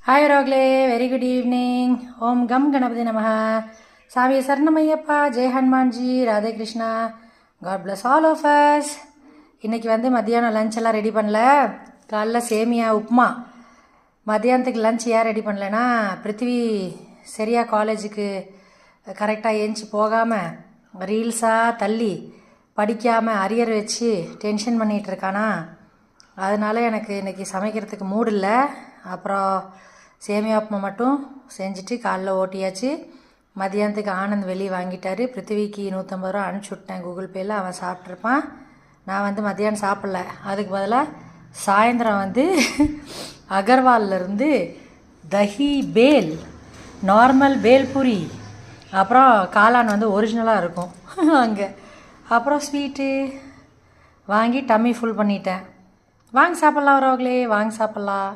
हाय रोगले very good evening ओम गम गणपति नमः स्वामी சரணமையப்பா ஜெய் Hanumanji Radhe Krishna God bless all of us. இன்றைக்கி மத்தியானம் லஞ்ச் எல்லாம் ரெடி பண்ணல. காலைல சேமியா உப்புமா. மத்தியானத்துக்கு லஞ்ச் ஏன் ரெடி பண்ணலன்னா, பிருத்திவி சரியாக காலேஜுக்கு கரெக்டாக ஏஞ்சி போகாமல் ரீல்ஸாக தள்ளி படிக்காமல் அரியர் வச்சு டென்ஷன் பண்ணிகிட்டு இருக்கானா. அதனால எனக்கு இன்றைக்கி சமைக்கிறதுக்கு மூடு இல்லை. அப்புறம் சேமியா உப்புமா மட்டும் செஞ்சுட்டு காலைல ஓட்டியாச்சு. மதியானத்துக்கு ஆனந்த் வெளியே வாங்கிட்டாரு. பிருத்திவிக்கு 150 ரூபா அனுப்பிச்சி விட்டேன் கூகுள் பேயில். அவன் சாப்பிட்ருப்பான். நான் மத்தியானம் சாப்பிடல. அதுக்கு பதிலாக சாயந்தரம் அகர்வால்லேருந்து தஹி பேல், நார்மல் பேல்பூரி, அப்புறம் காளான் ஒரிஜினலாக இருக்கும் அங்கே. அப்புறம் ஸ்வீட்டு வாங்கி டம்மி ஃபுல் பண்ணிட்டேன். வாங்க சாப்பிட்லாம் வரவங்களே, வாங்க சாப்பிட்லாம்.